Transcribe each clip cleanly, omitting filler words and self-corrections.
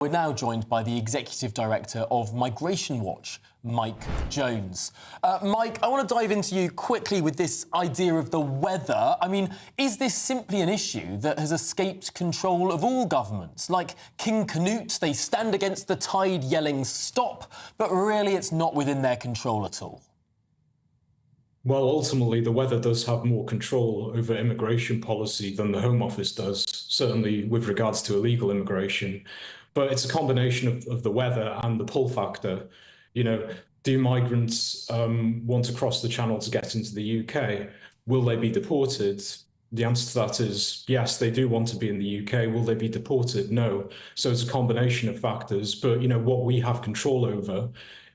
We're now joined by the Executive Director of Migration Watch, Mike Jones. Mike, I want to dive into you quickly with this idea of the weather. I mean, is this simply an issue that has escaped control of all governments? Like King Canute, they stand against the tide yelling stop, but really it's not within their control at all. Well, ultimately, the weather does have more control over immigration policy than the Home Office does, certainly with regards to illegal immigration. But it's a combination of the weather and the pull factor. You know, do migrants want to cross the channel to get into the UK? Will they be deported? The answer to that is yes, they do want to be in the UK. Will they be deported? No. So it's a combination of factors. But, you know, what we have control over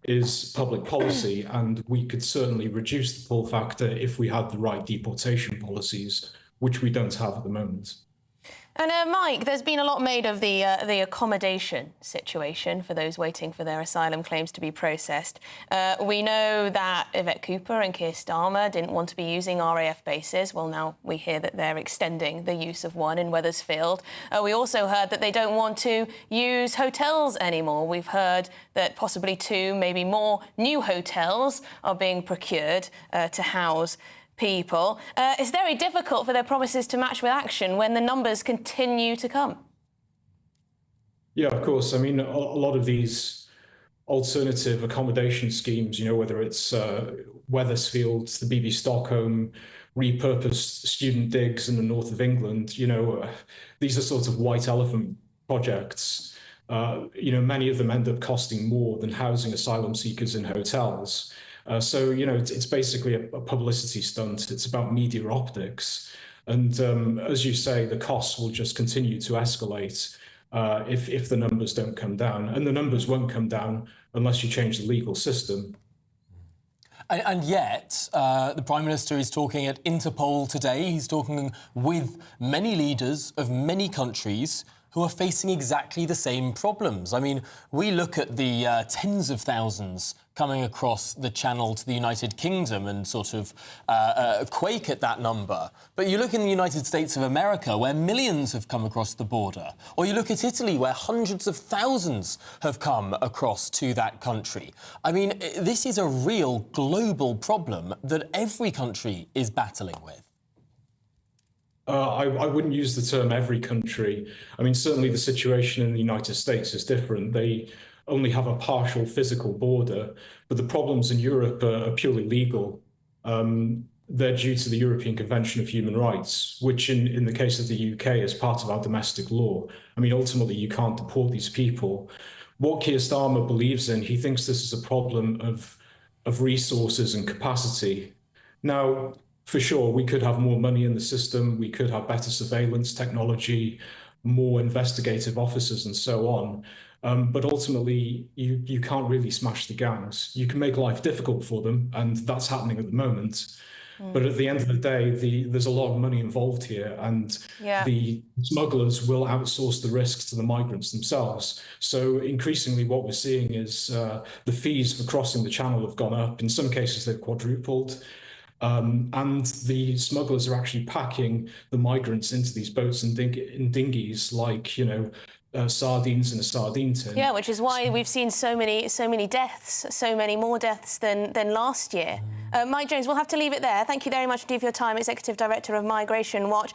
is public policy, and we could certainly reduce the pull factor if we had the right deportation policies, which we don't have at the moment. And Mike, there's been a lot made of the accommodation situation for those waiting for their asylum claims to be processed. We know that Yvette Cooper and Keir Starmer didn't want to be using RAF bases. Well, now we hear that they're extending the use of one in Wethersfield. We also heard that they don't want to use hotels anymore. We've heard that possibly 2, maybe more new hotels are being procured to house people. It's very difficult for their promises to match with action when the numbers continue to come. Yeah, of course. I mean, a lot of these alternative accommodation schemes, you know, whether it's Wethersfield, the BB Stockholm, repurposed student digs in the north of England, you know, these are sort of white elephant projects. You know, many of them end up costing more than housing asylum seekers in hotels. So, you know, it's basically a publicity stunt. It's about media optics. And as you say, the costs will just continue to escalate if the numbers don't come down. And the numbers won't come down unless you change the legal system. And yet, the Prime Minister is talking at Interpol today. He's talking with many leaders of many countries who are facing exactly the same problems. I mean, we look at the tens of thousands coming across the Channel to the United Kingdom and sort of quake at that number. But you look in the United States of America, where millions have come across the border. Or you look at Italy, where hundreds of thousands have come across to that country. I mean, this is a real global problem that every country is battling with. I wouldn't use the term every country. I mean, certainly the situation in the United States is different. They only have a partial physical border, but the problems in Europe are purely legal. They're due to the European Convention of Human Rights, which in the case of the UK is part of our domestic law. I mean, ultimately, you can't deport these people. What Keir Starmer believes in, he thinks this is a problem of resources and capacity. Now, for sure, we could have more money in the system, we could have better surveillance technology, more investigative officers and so on. But ultimately, you can't really smash the gangs. You can make life difficult for them, and that's happening at the moment. But at the end of the day, there's a lot of money involved here, and the smugglers will outsource the risks to the migrants themselves. So increasingly what we're seeing is the fees for crossing the channel have gone up. In some cases, they've quadrupled. And the smugglers are actually packing the migrants into these boats and dinghies like, you know, sardines in a sardine tin. Yeah, which is why we've seen so many deaths, so many more deaths than last year. Mike Jones, we'll have to leave it there. Thank you very much indeed for your time, Executive Director of Migration Watch.